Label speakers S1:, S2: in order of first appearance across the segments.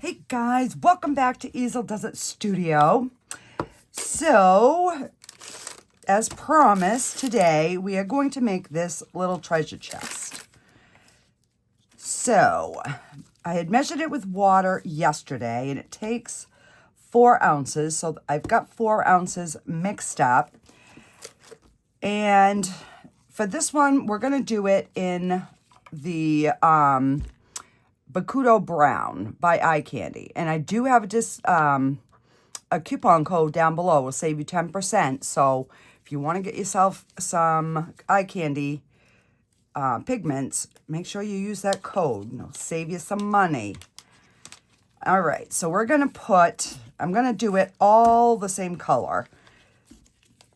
S1: Hey guys, welcome back to Easeldoesitstudio. So, as promised, today we are going to make this little treasure chest. So, I had measured it with water yesterday and it takes 4 ounces. So I've got 4 ounces mixed up. And for this one, we're going to do it in the Bakudo Brown by Eye Candy. And I do have a coupon code down below. Will save you 10%. So if you want to get yourself some Eye Candy pigments, make sure you use that code. It'll save you some money. All right, so we're going to I'm going to do it all the same color.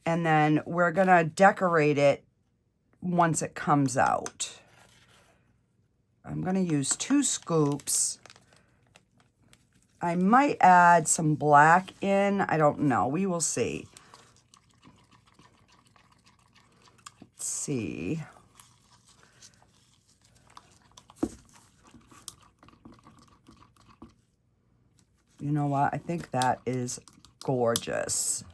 S1: And then we're going to decorate it once it comes out. I'm going to use 2 scoops. I might add some black in. I don't know. We will see. Let's see. You know what? I think that is gorgeous.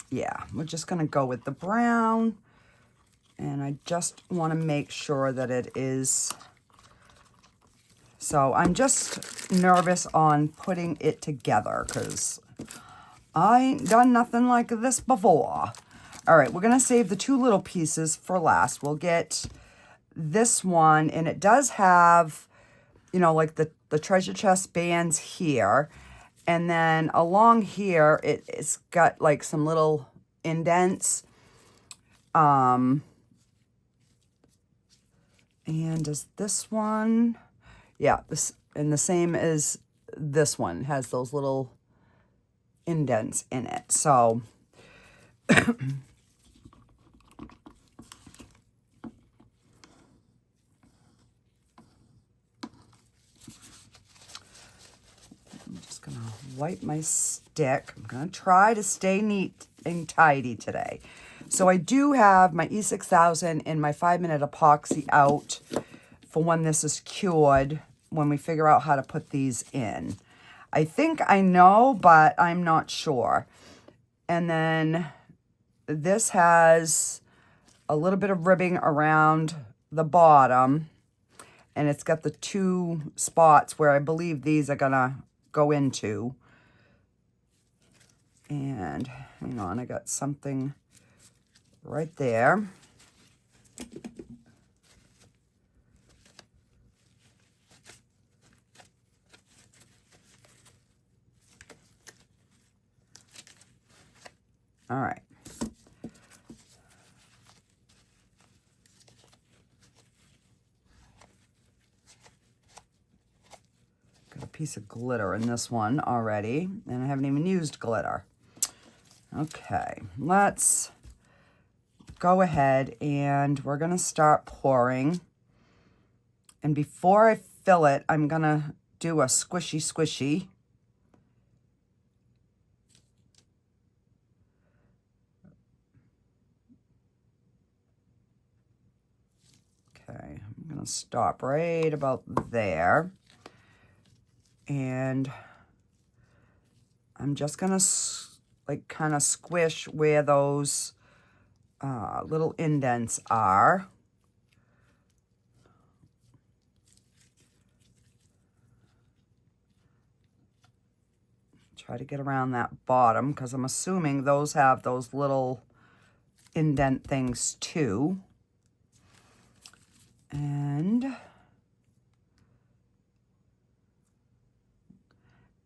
S1: Yeah, we're just going to go with the brown. And I just want to make sure that it is. So I'm just nervous on putting it together because I ain't done nothing like this before. All right, we're going to save the 2 little pieces for last. We'll get this one, and it does have, you know, like the treasure chest bands here. And then along here, it's got like some little indents. And does this one? Yeah, this and the same as this one has those little indents in it. So I'm just gonna wipe my stick. I'm gonna try to stay neat and tidy today. So I do have my E6000 and my 5-minute epoxy out for when this is cured, when we figure out how to put these in. I think I know, but I'm not sure. And then this has a little bit of ribbing around the bottom. And it's got the 2 spots where I believe these are gonna go into. And hang on, I got something right there. All right. Got a piece of glitter in this one already, and I haven't even used glitter. Okay, let's go ahead and we're going to start pouring. And before I fill it, I'm going to do a squishy. Okay, I'm going to stop right about there. And I'm just going to like kind of squish where those little indents are. Try to get around that bottom because I'm assuming those have those little indent things too. And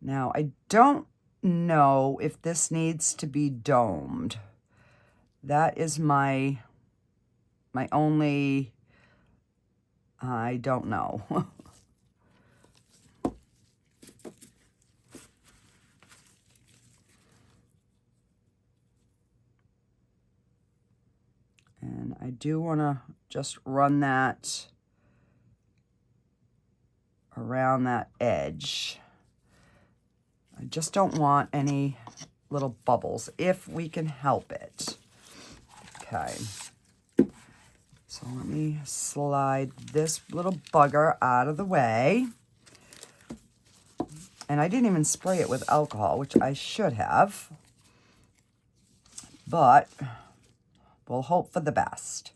S1: now I don't know if this needs to be domed. That is my only, I don't know. And I do want to just run that around that edge. I just don't want any little bubbles if we can help it. Okay. So let me slide this little bugger out of the way. And I didn't even spray it with alcohol, which I should have. But we'll hope for the best.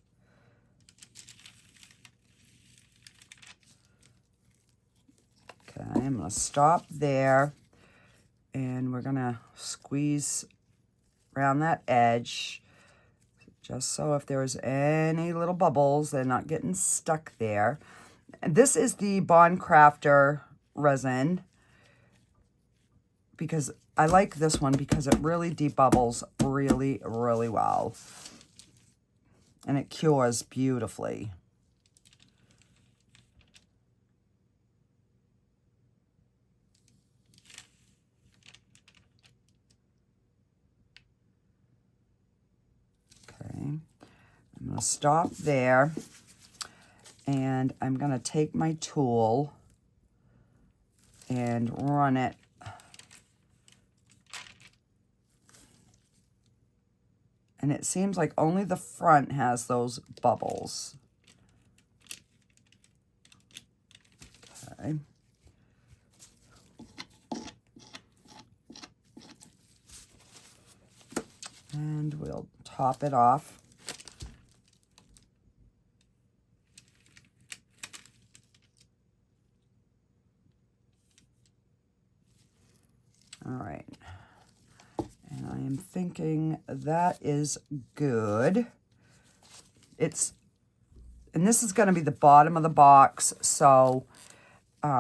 S1: Okay, I'm going to stop there. And we're going to squeeze around that edge. Just so if there's any little bubbles, they're not getting stuck there. And this is the Bond Craftor resin. Because I like this one because it really debubbles really, really well. And it cures beautifully. Okay, I'm going to stop there. And I'm going to take my tool and run it and it seems like only the front has those bubbles. Okay. And we'll top it off. All right. And I am thinking that is good. And this is going to be the bottom of the box, so, you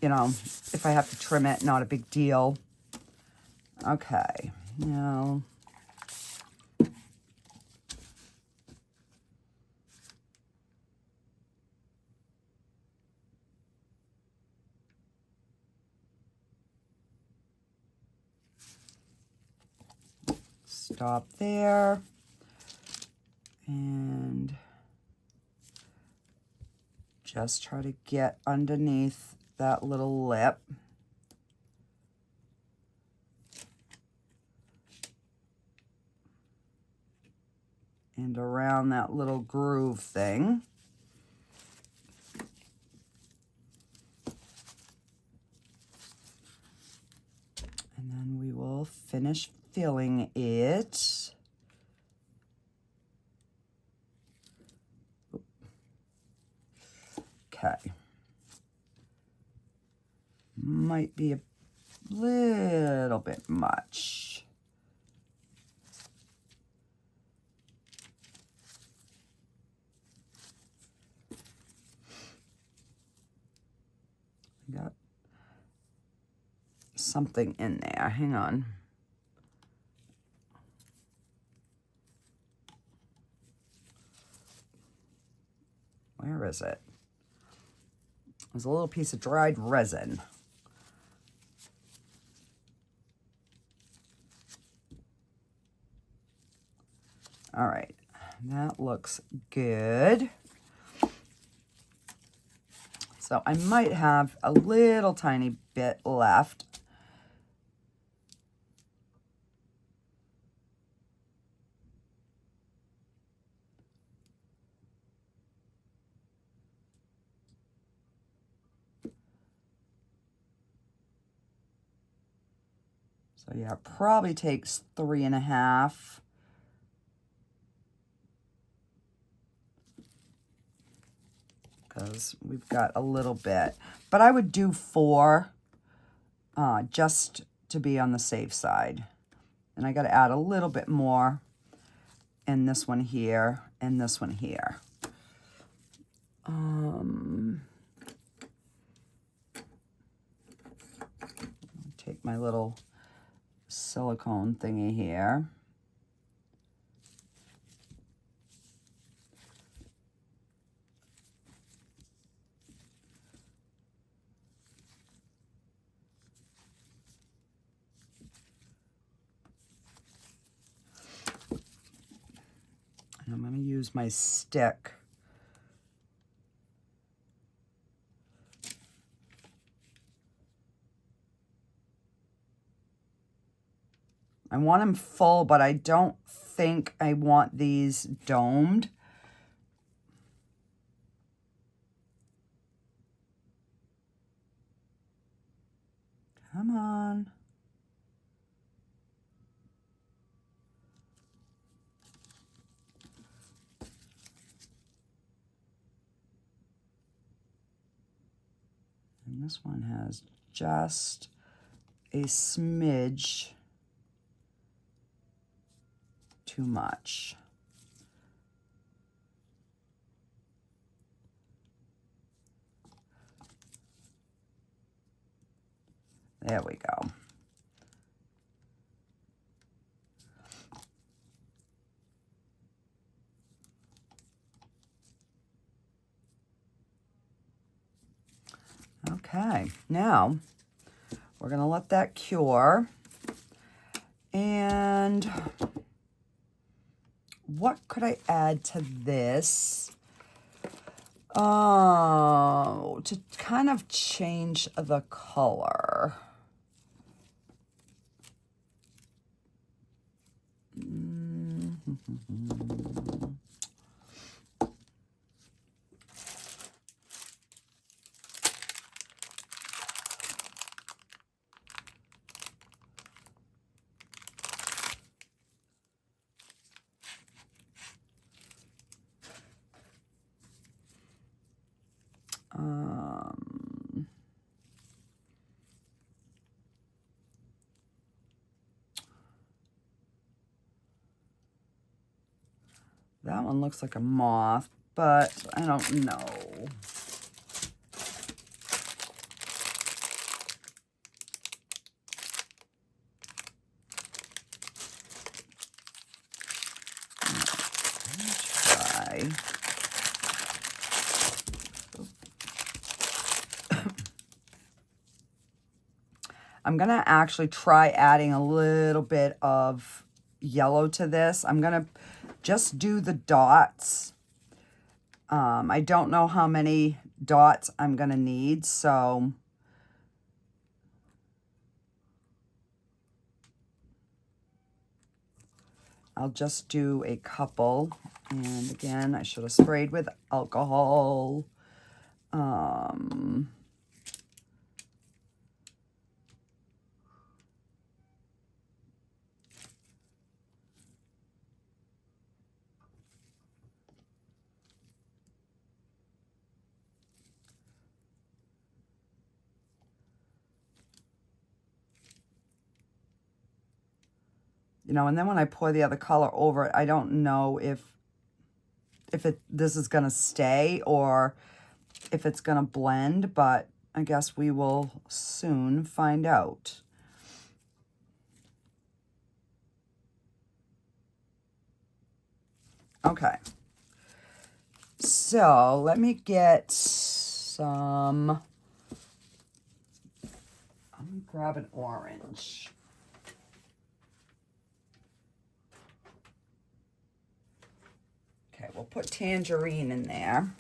S1: know, if I have to trim it, not a big deal. Okay, now, stop there, and just try to get underneath that little lip. And around that little groove thing. And then we will finish filling it. Okay. Might be a little bit much. Got something in there. Hang on. Where is it? There's a little piece of dried resin. All right, that looks good. So I might have a little tiny bit left. So yeah, it probably takes 3.5. Because we've got a little bit. But I would do 4 just to be on the safe side. And I got to add a little bit more in this one here and this one here. Take my little silicone thingy here. And I'm going to use my stick I want them full, but I don't think I want these domed. Come on. And this one has just a smidge too much. There we go. Okay, now we're gonna let that cure. And what could I add to this? Oh, to kind of change the color. That one looks like a moth, but I don't know. Try. I'm gonna actually try adding a little bit of yellow to this. I'm gonna just do the dots. I don't know how many dots I'm gonna need, so I'll just do a couple. And again, I should have sprayed with alcohol. You know, and then when I pour the other color over it, I don't know if this is going to stay or if it's going to blend, but I guess we will soon find out. Okay. So let me get some, I'm going to grab an orange. Okay, we'll put tangerine in there.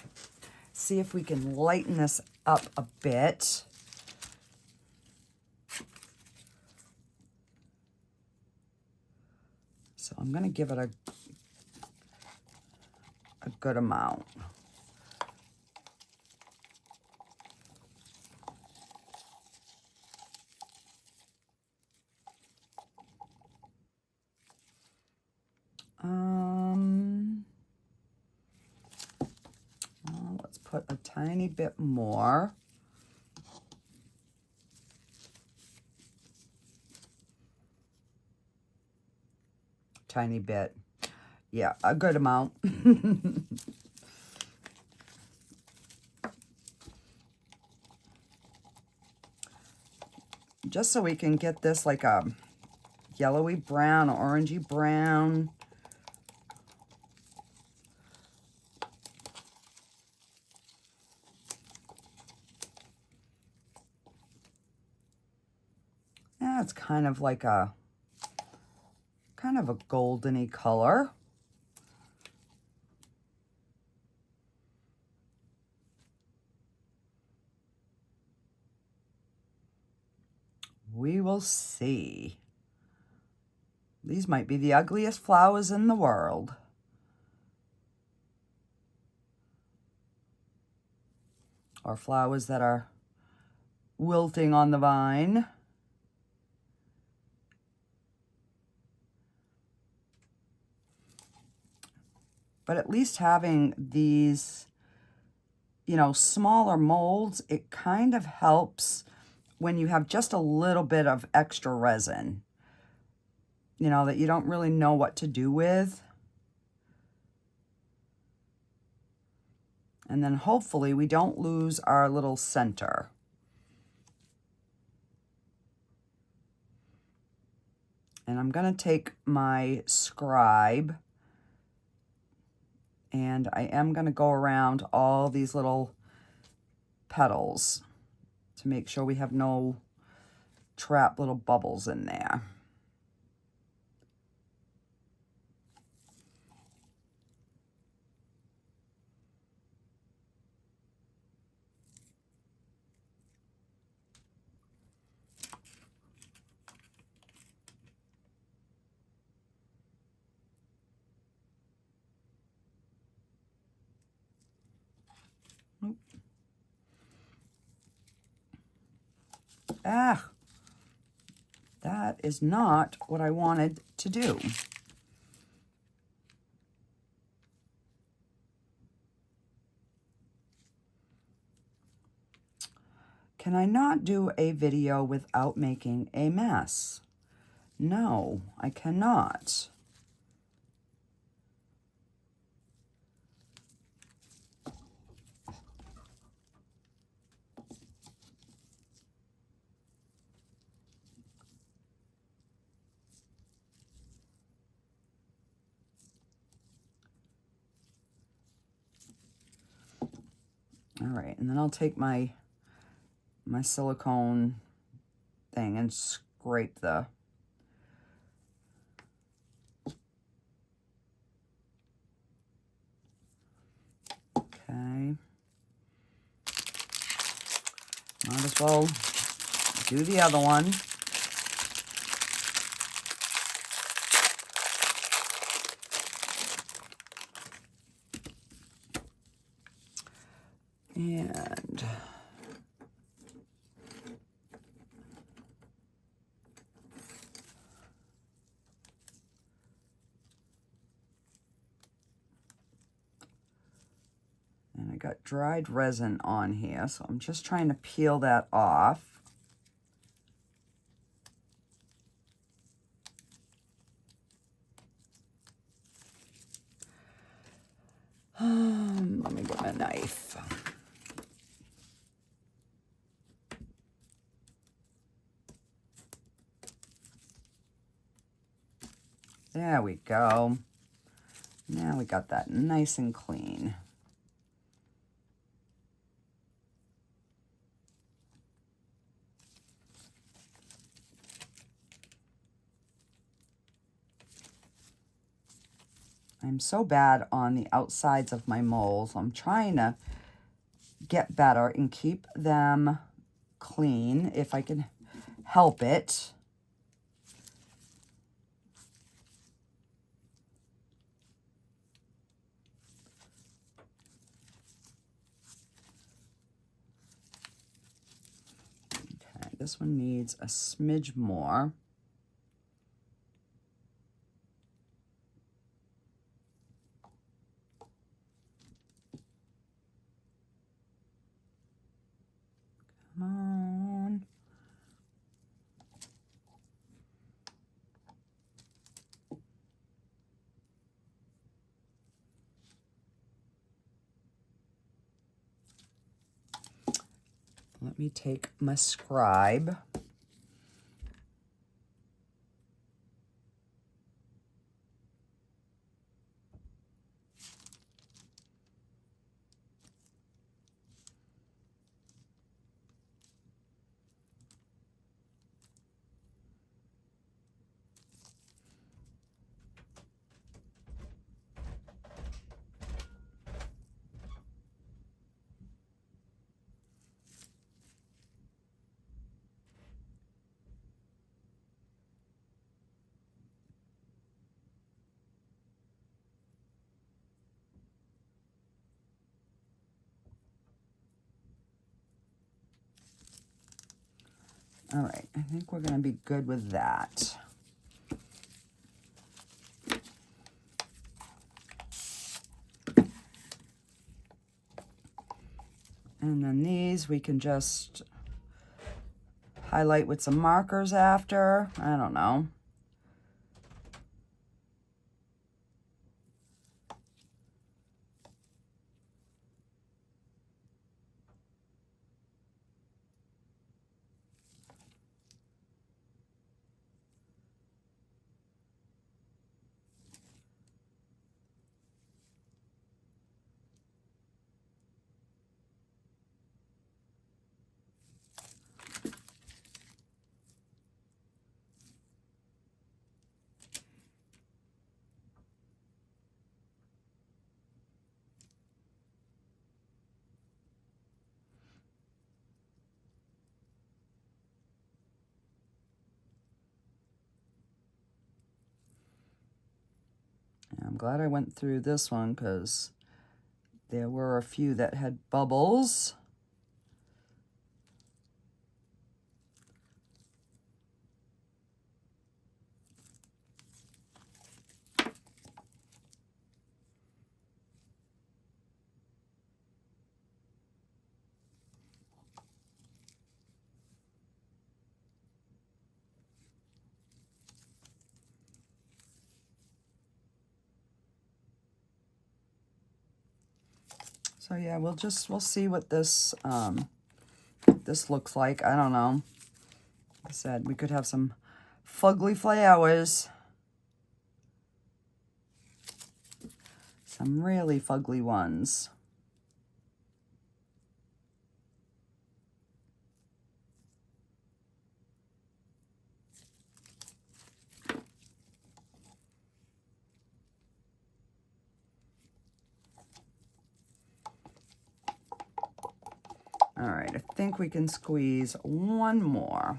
S1: See if we can lighten this up a bit. So I'm going to give it a good amount. Well, let's put a tiny bit more. Tiny bit. Yeah, a good amount. Just so we can get this like a yellowy brown or orangey brown. Yeah, it's kind of like a goldeny color. We will see. These might be the ugliest flowers in the world. Or flowers that are wilting on the vine. But at least having these, you know, smaller molds, it kind of helps when you have just a little bit of extra resin, you know, that you don't really know what to do with. And then hopefully we don't lose our little center. And I'm going to take my scribe and I am going to go around all these little petals to make sure we have no trapped little bubbles in there. Ah, that is not what I wanted to do. Can I not do a video without making a mess? No, I cannot. All right, and then I'll take my silicone thing and scrape the okay. Might as well do the other one. And I got dried resin on here, so I'm just trying to peel that off. Let me get my knife. There we go. Now we got that nice and clean. I'm so bad on the outsides of my molds. I'm trying to get better and keep them clean if I can help it. Okay, this one needs a smidge more. Come on. Let me take my scribe. All right, I think we're going to be good with that. And then these we can just highlight with some markers after. I don't know. I'm glad I went through this one because there were a few that had bubbles. So yeah, we'll see what this this looks like. I don't know. Like I said, we could have some fugly flowers. Some really fugly ones. All right, I think we can squeeze one more.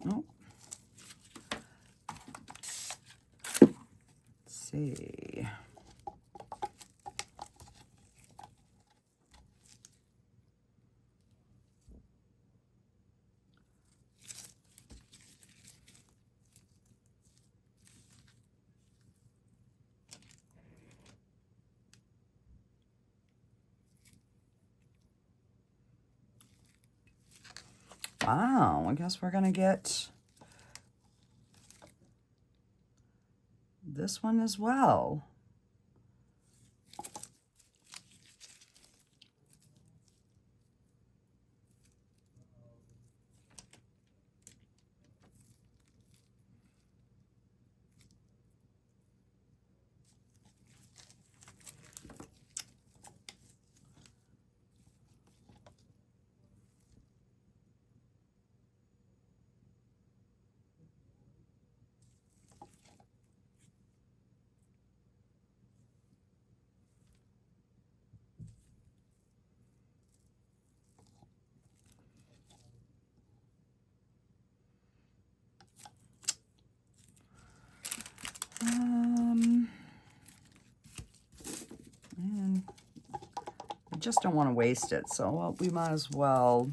S1: Oh. Let's see. Wow, I guess we're gonna get this one as well. And I just don't want to waste it, so we might as well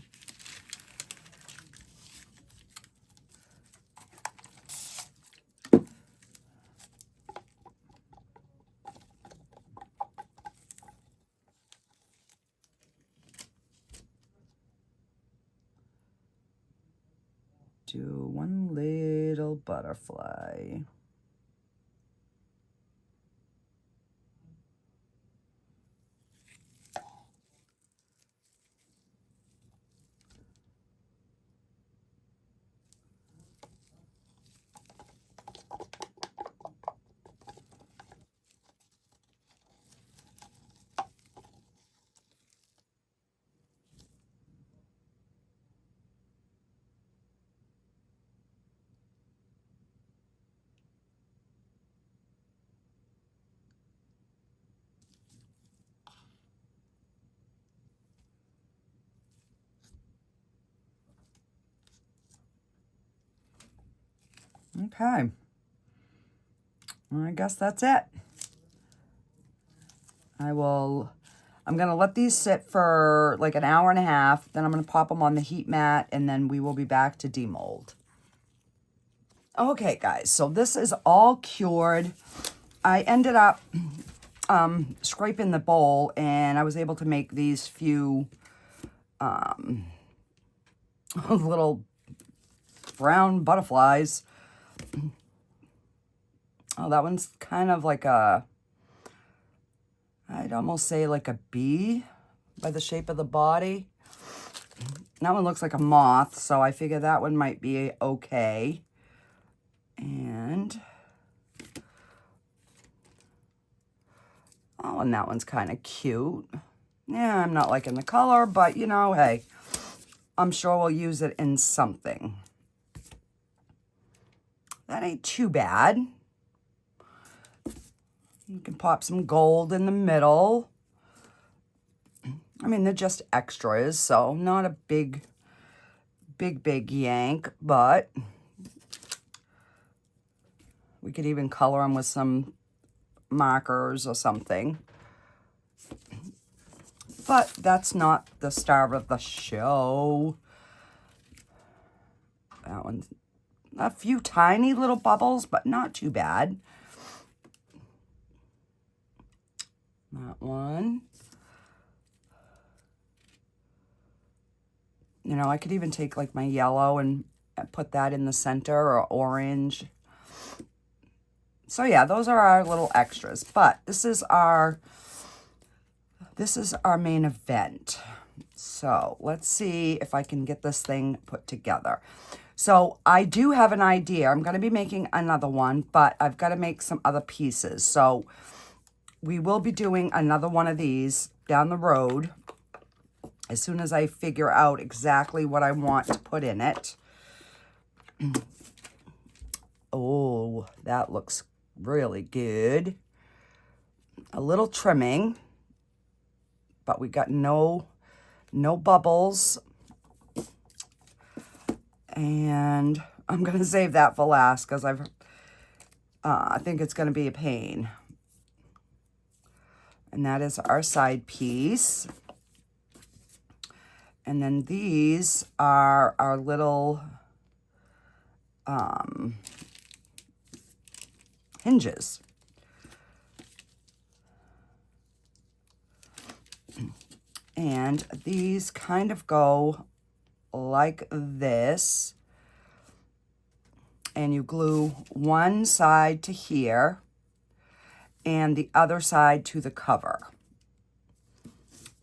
S1: do one little butterfly. Okay. Well, I guess that's it. I'm going to let these sit for like an hour and a half. Then I'm going to pop them on the heat mat, and then we will be back to demold. Okay, guys, so this is all cured. I ended up scraping the bowl, and I was able to make these few little brown butterflies. Oh, that one's kind of like a, I'd almost say like a bee by the shape of the body. That one looks like a moth, so I figure that one might be okay. And, oh, and that one's kind of cute. Yeah, I'm not liking the color, but, you know, hey, I'm sure we'll use it in something. That ain't too bad. You can pop some gold in the middle. I mean, they're just extras, so not a big yank, but we could even color them with some markers or something. But that's not the star of the show. That one's a few tiny little bubbles, but not too bad. That one. You know, I could even take like my yellow and put that in the center, or orange. So yeah, those are our little extras, but this is our main event. So let's see if I can get this thing put together. So I do have an idea. I'm going to be making another one, but I've got to make some other pieces. So we will be doing another one of these down the road as soon as I figure out exactly what I want to put in it. Oh, that looks really good. A little trimming, but we got no bubbles. And I'm going to save that for last because I think it's going to be a pain. And that is our side piece. And then these are our little hinges. And these kind of go like this. And you glue one side to here and the other side to the cover.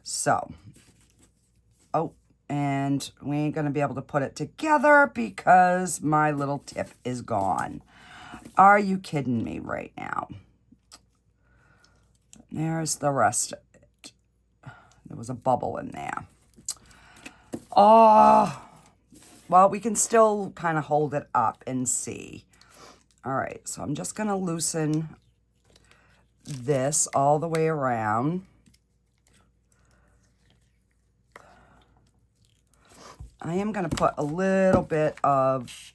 S1: So, oh, and we ain't gonna be able to put it together because my little tip is gone. Are you kidding me right now? There's the rest of it. There was a bubble in there. Oh, well, we can still kind of hold it up and see. All right, so I'm just gonna loosen this all the way around. I am going to put a little bit of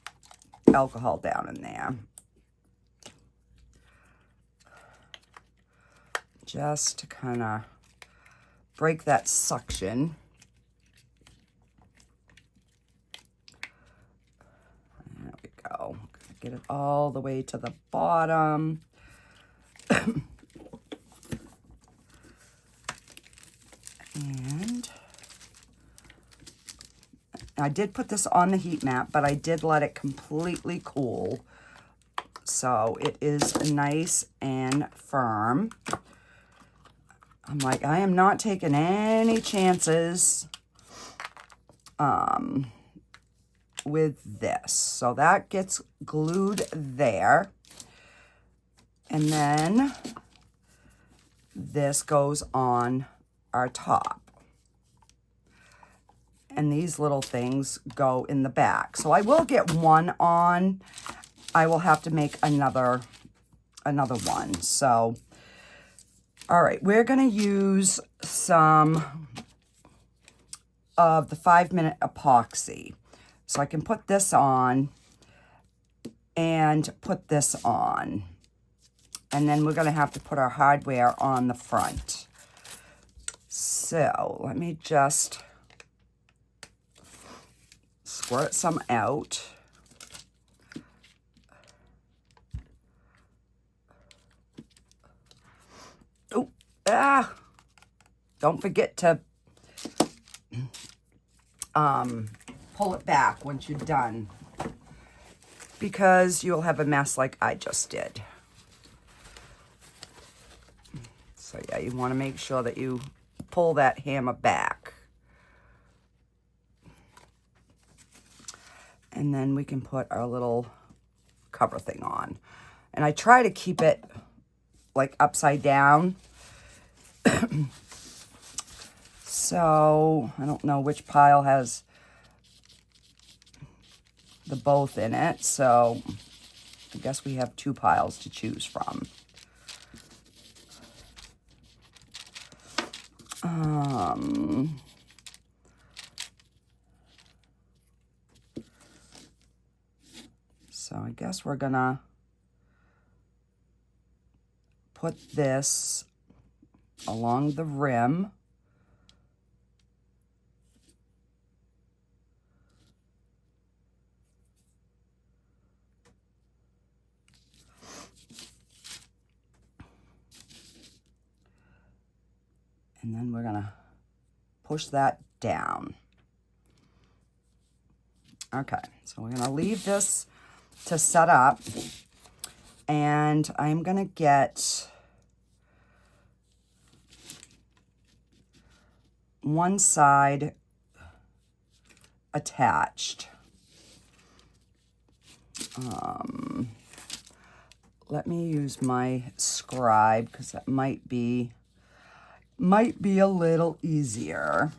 S1: alcohol down in there. Just to kind of break that suction. There we go. Get it all the way to the bottom. And I did put this on the heat mat, but I did let it completely cool. So it is nice and firm. I'm like, I am not taking any chances with this. So that gets glued there. And then this goes on our top. And these little things go in the back. So I will get one on. I will have to make another one. So, all right, we're going to use some of the 5-minute epoxy. So I can put this on and put this on. And then we're going to have to put our hardware on the front. So let me just squirt some out. Oh, don't forget to pull it back once you're done, because you'll have a mess like I just did. So yeah, you want to make sure that you pull that hammer back. And then we can put our little cover thing on. And I try to keep it like upside down. So I don't know which pile has the both in it. So I guess we have 2 piles to choose from. So I guess we're gonna put this along the rim. And then we're gonna push that down. Okay, so we're gonna leave this to set up, and I'm gonna get one side attached. Let me use my scribe, because that might be a little easier.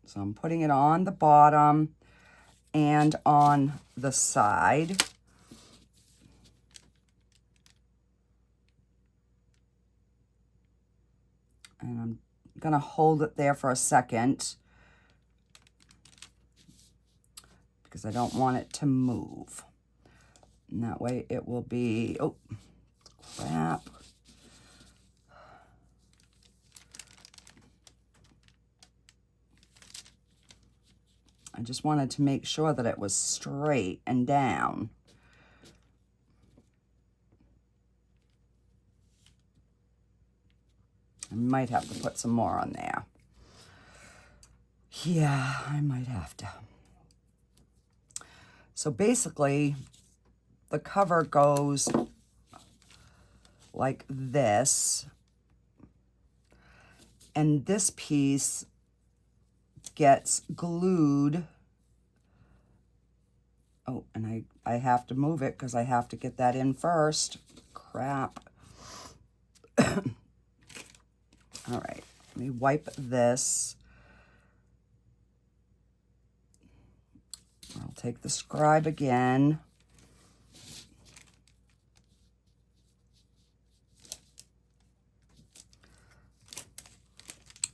S1: So I'm putting it on the bottom and on the side. And I'm gonna hold it there for a second, because I don't want it to move. And that way it will be, oh, crap. I just wanted to make sure that it was straight and down. I might have to put some more on there. Yeah, I might have to. So basically, the cover goes like this. And this piece gets glued. Oh, and I have to move it because I have to get that in first. Crap. All right, let me wipe this. I'll take the scribe again.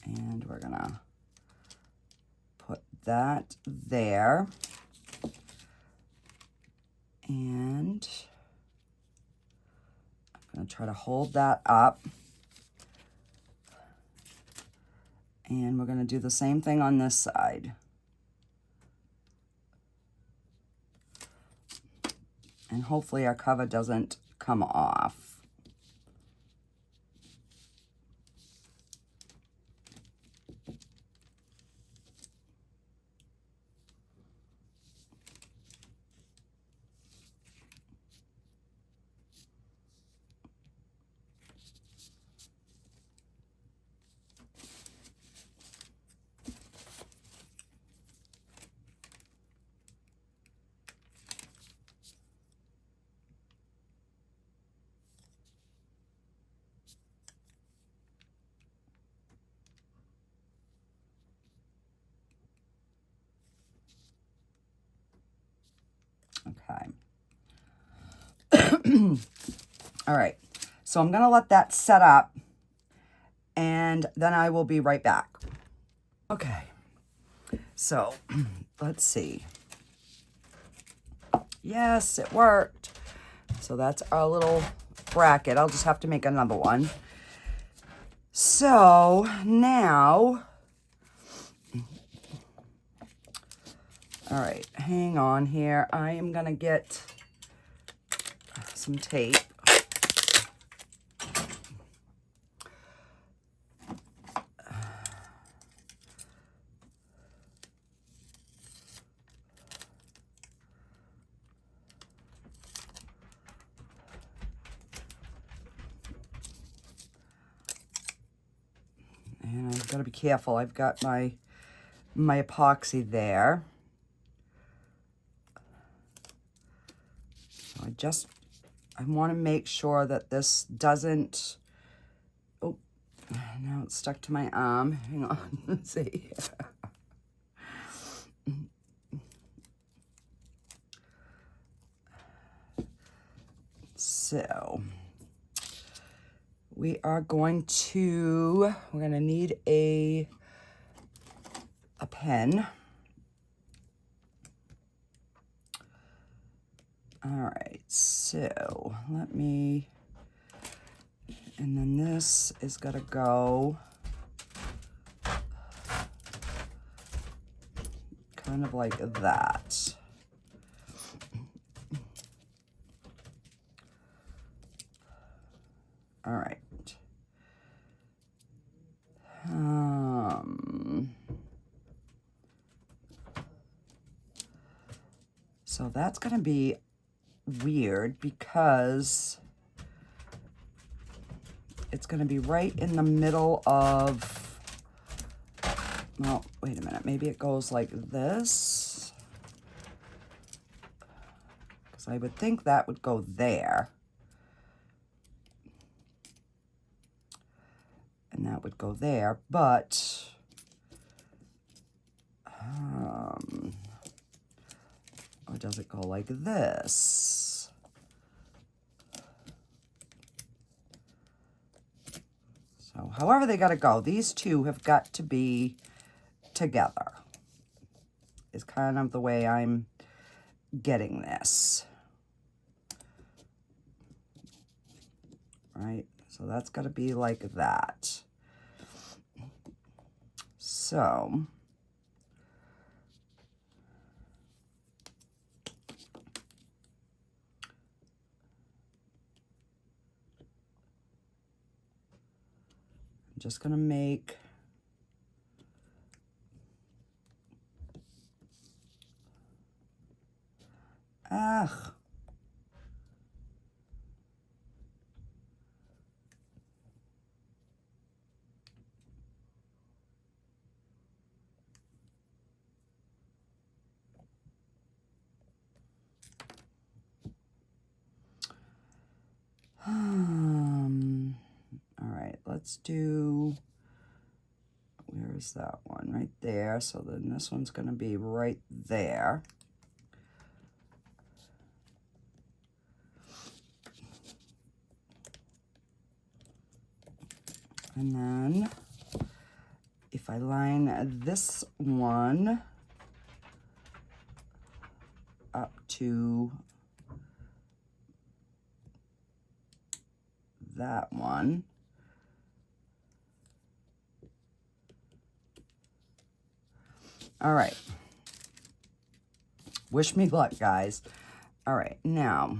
S1: And we're gonna put that there. And I'm gonna try to hold that up. And we're gonna do the same thing on this side. And hopefully our cover doesn't come off. Okay. All right. So I'm going to let that set up, and then I will be right back. Okay, so let's see. Yes, it worked. So that's our little bracket. I'll just have to make another one. So now, all right, hang on here. I am gonna get some tape. And I've got to be careful. I've got my epoxy there. So I want to make sure that this doesn't, oh, now it's stuck to my arm. Hang on, let's see. So we're going to need a pen. All right, so let me, and then this is gonna go kind of like that. All right. So that's gonna be weird because it's going to be right in the middle of, well, wait a minute, maybe it goes like this, because I would think that would go there, and that would go there, but or does it go like this? So however they got to go, these two have got to be together, is kind of the way I'm getting this. Right? So that's got to be like that. So I'm just going to make all right, let's do, where is that one? Right there. So then this one's going to be right there. And then if I line this one up to that one, all right. Wish me luck, guys. All right, now,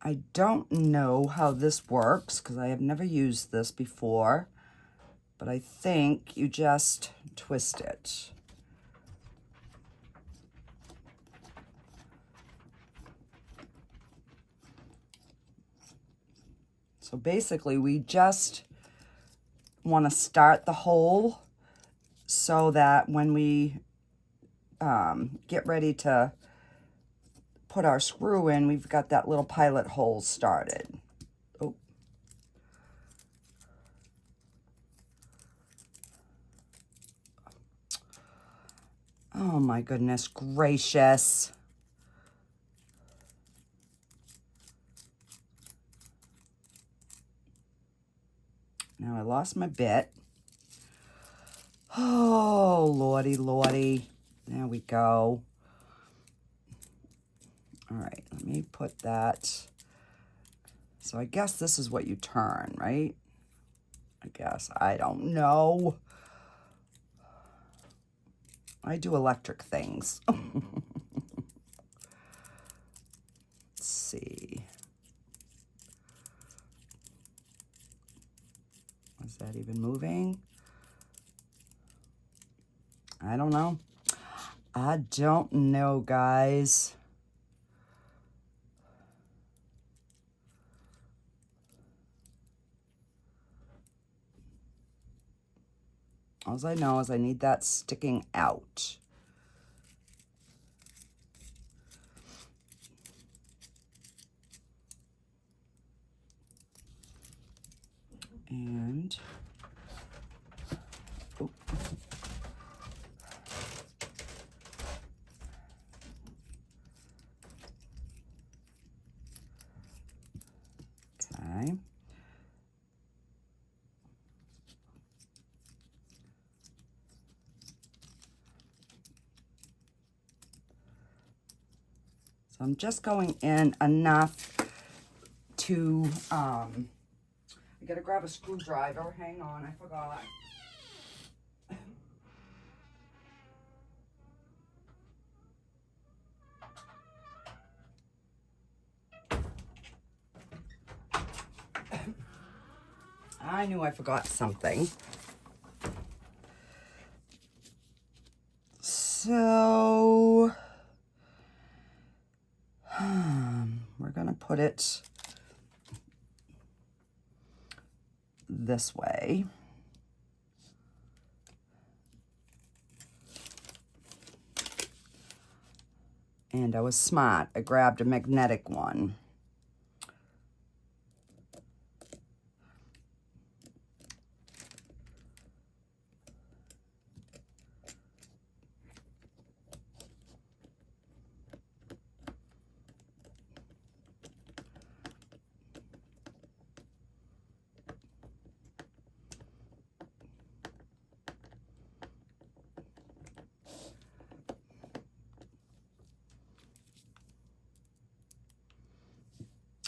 S1: I don't know how this works because I have never used this before, but I think you just twist it. So basically, we just want to start the hole so that when we get ready to put our screw in, we've got that little pilot hole started. Oh. Oh my goodness gracious. Now I lost my bit. Oh, lordy, lordy. There we go. All right, let me put that. So I guess this is what you turn, right? I guess. I don't know. I do electric things. Let's see. Is that even moving? I don't know. I don't know, guys. All I know is I need that sticking out. And oh. Okay. So I'm just going in enough to, I gotta grab a screwdriver. Hang on, I forgot. I knew I forgot something. So, we're gonna put it this way. And I was smart. I grabbed a magnetic one.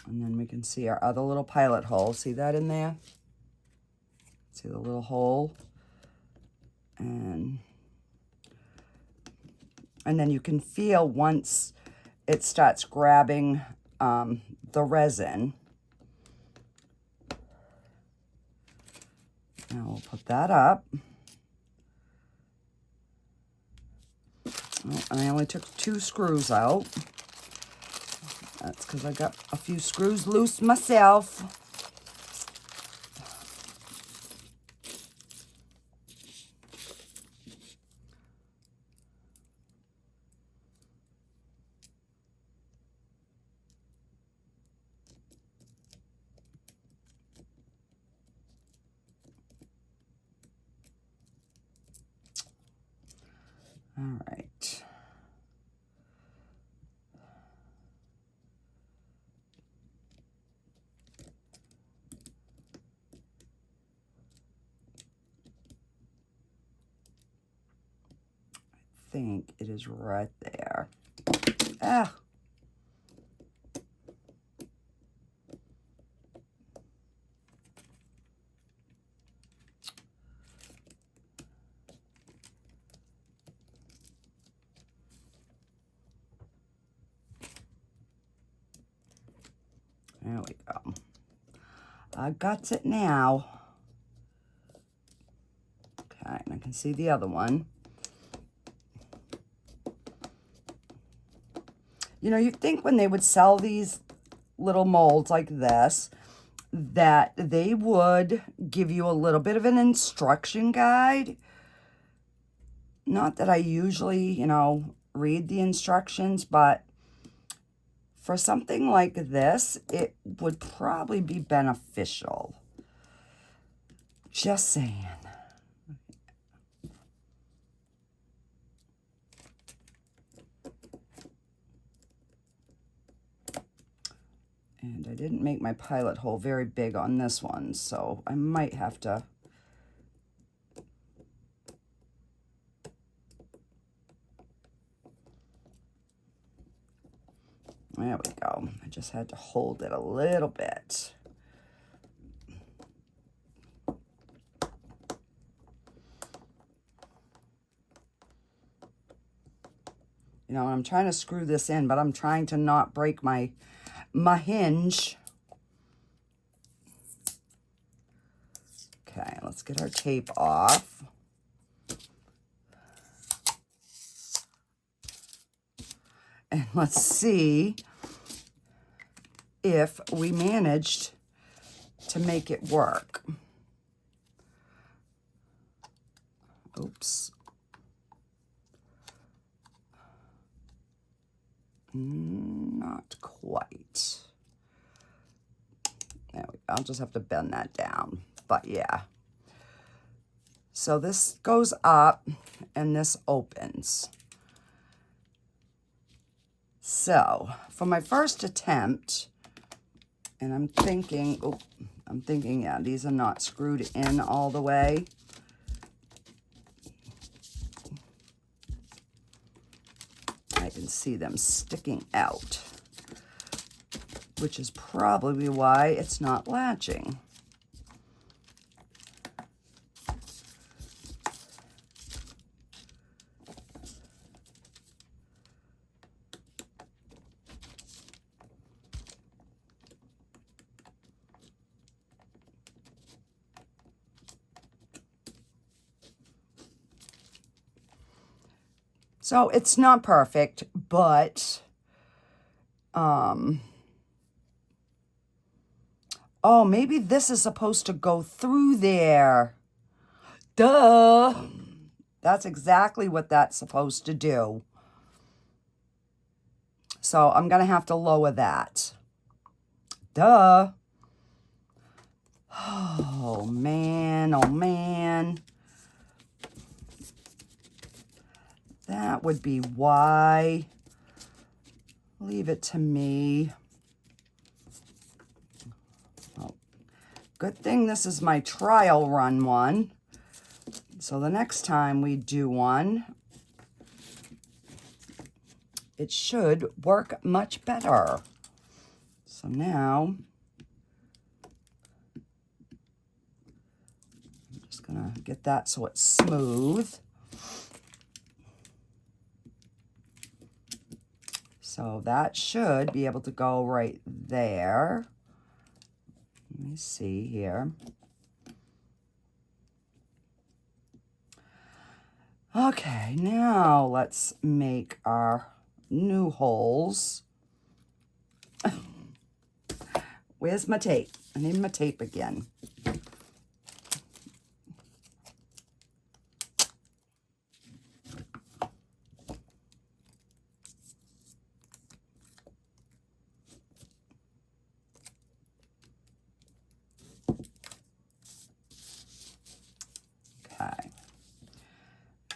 S1: And then we can see our other little pilot hole. See that in there? See the little hole? And then you can feel once it starts grabbing the resin. Now we'll put that up. Oh, and I only took 2 screws out. That's because I got a few screws loose myself. All right. I think it is right there. Ah. There we go. I got it now. Okay, and I can see the other one. You know, you'd think when they would sell these little molds like this, that they would give you a little bit of an instruction guide. Not that I usually, you know, read the instructions, but for something like this, it would probably be beneficial. Just saying. And I didn't make my pilot hole very big on this one, so I might have to There we go. I just had to hold it a little bit. You know, I'm trying to screw this in, but I'm trying to not break my hinge. Okay, let's get our tape off. And let's see if we managed to make it work. Oops. Not quite. There we go. I'll just have to bend that down. But yeah. So this goes up and this opens. So for my first attempt, and I'm thinking, yeah, these are not screwed in all the way. I can see them sticking out, which is probably why it's not latching. So it's not perfect, but, oh, maybe this is supposed to go through there. Duh. That's exactly what that's supposed to do. So I'm going to have to lower that. Duh. Oh, man. Oh, man. That would be why. Leave it to me. Oh, good thing this is my trial run one. So the next time we do one, it should work much better. So now, I'm just gonna get that so it's smooth. So that should be able to go right there. Let me see here. Okay, now let's make our new holes. Where's my tape? I need my tape again. Okay.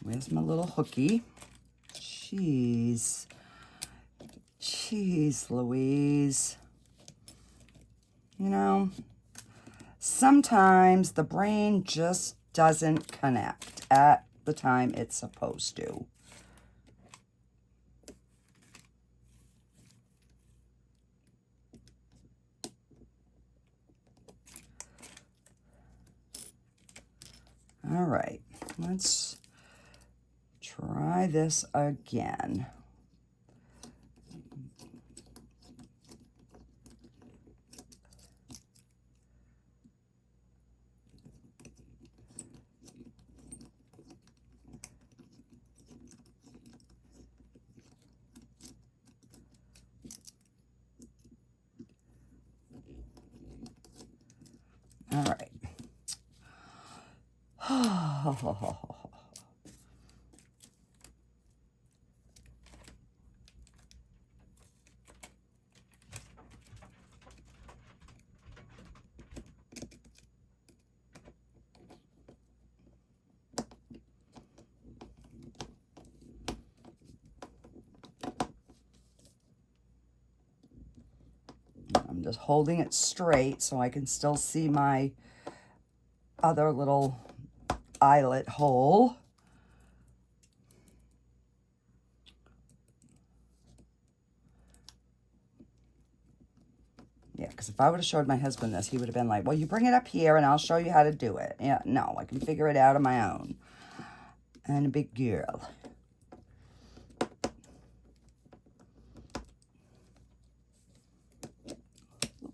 S1: Where's my little hooky? Jeez. Jeez, Louise. You know, sometimes the brain just doesn't connect at the time it's supposed to. All right, let's try this again. All right. I'm just holding it straight so I can still see my other little eyelet hole. Yeah, because if I would have showed my husband this, he would have been like, well, you bring it up here and I'll show you how to do it. Yeah, no, I can figure it out on my own. And a big girl.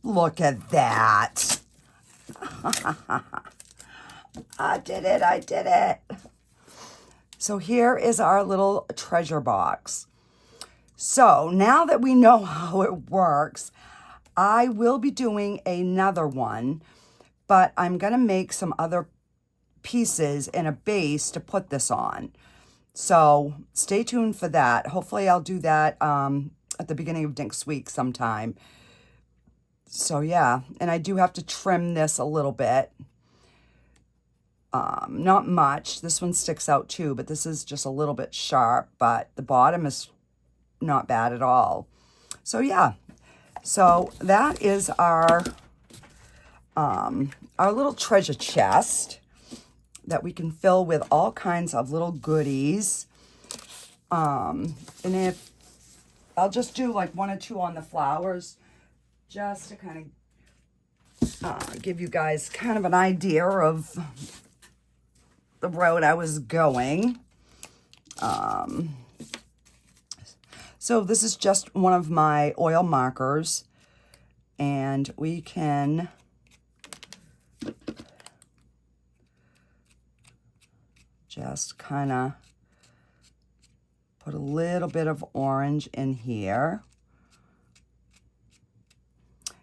S1: Look at that. I did it. I did it. So here is our little treasure box. So now that we know how it works, I will be doing another one, but I'm going to make some other pieces in a base to put this on. So stay tuned for that. Hopefully I'll do that at the beginning of next week sometime. So yeah, and I do have to trim this a little bit. Not much. This one sticks out too, but this is just a little bit sharp, but the bottom is not bad at all. So yeah, so that is our little treasure chest that we can fill with all kinds of little goodies. And if I'll just do like 1 or 2 on the flowers, just to kind of give you guys kind of an idea of the road I was going. So this is just one of my oil markers, and we can just kind of put a little bit of orange in here.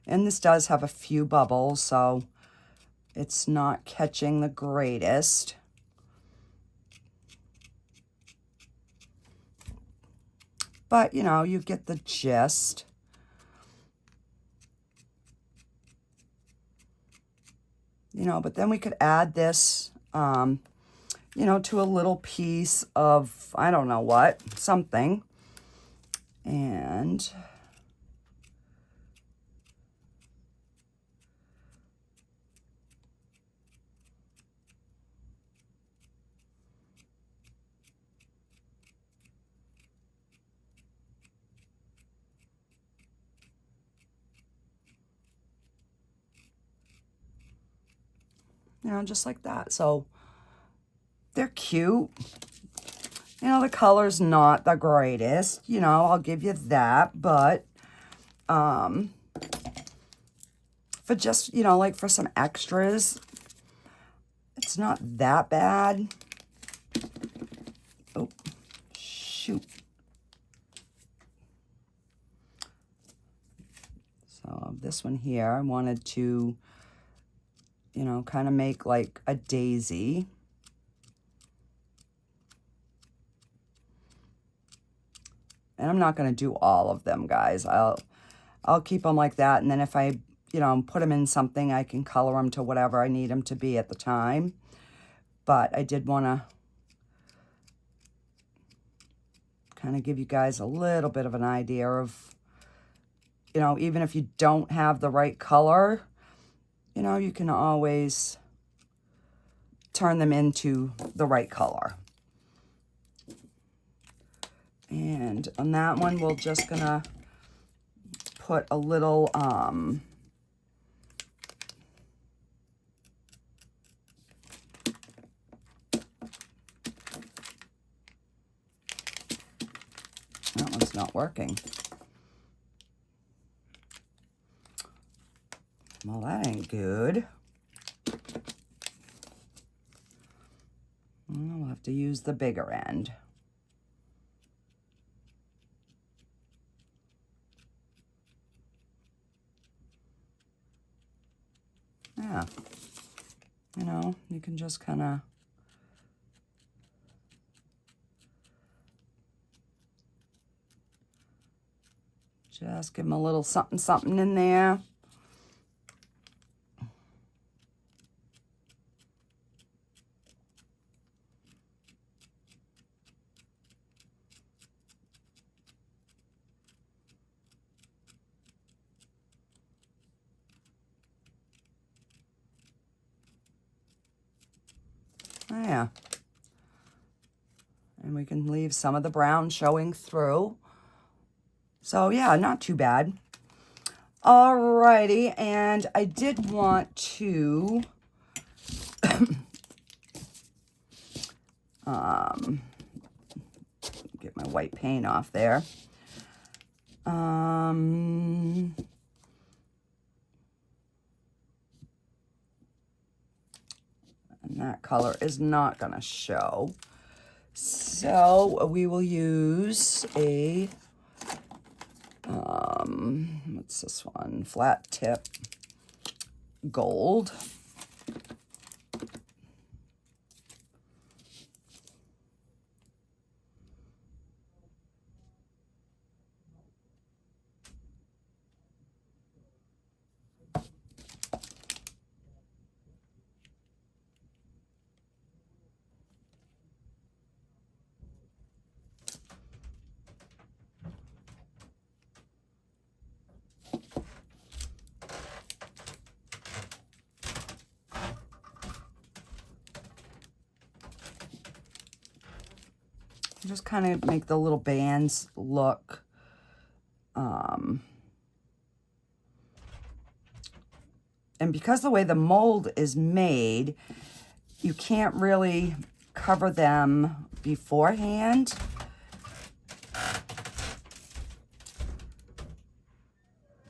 S1: And this does have a few bubbles, so it's not catching the greatest. But, you know, you get the gist. You know, but then we could add this, you know, to a little piece of, I don't know what, something. And you know, just like that. So they're cute. You know, the color's not the greatest, you know, I'll give you that, but for just, you know, like for some extras, it's not that bad. Oh, shoot. So this one here, I wanted to, you know, kind of make like a daisy. And I'm not going to do all of them, guys. I'll keep them like that. And then if I, you know, put them in something, I can color them to whatever I need them to be at the time. But I did want to kind of give you guys a little bit of an idea of, you know, even if you don't have the right color, you know, you can always turn them into the right color. And on that one, we're just gonna put a little, that one's not working. Well, that ain't good. We'll have to use the bigger end. Yeah, you know, you can just kind of just give them a little something, something in there. Yeah. And we can leave some of the brown showing through. So yeah, not too bad. Alrighty, and I did want to get my white paint off there. And that color is not going to show. So we will use a, what's this one? Flat tip gold. Just kind of make the little bands look and because the way the mold is made, you can't really cover them beforehand.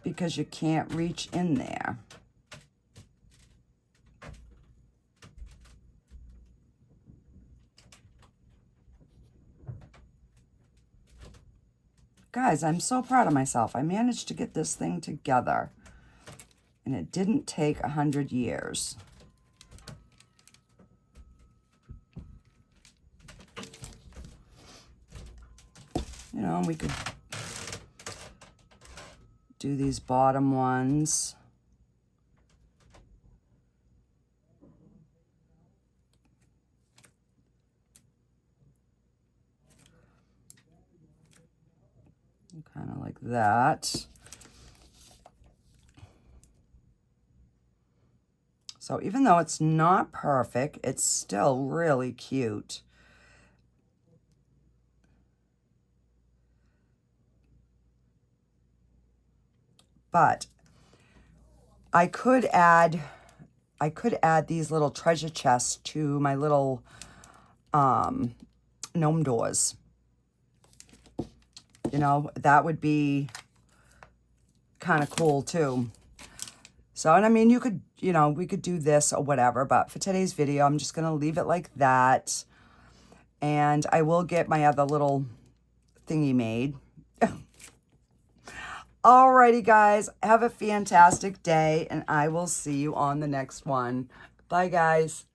S1: Because you can't reach in there. Guys, I'm so proud of myself. I managed to get this thing together. And it didn't take 100 years. You know, we could do these bottom ones. Kind of like that. So even though it's not perfect, it's still really cute. But I could add these little treasure chests to my little gnome doors. You know, that would be kind of cool too. So, and I mean, you could, you know, we could do this or whatever, but for today's video, I'm just going to leave it like that. And I will get my other little thingy made. Alrighty, guys, have a fantastic day, and I will see you on the next one. Bye, guys.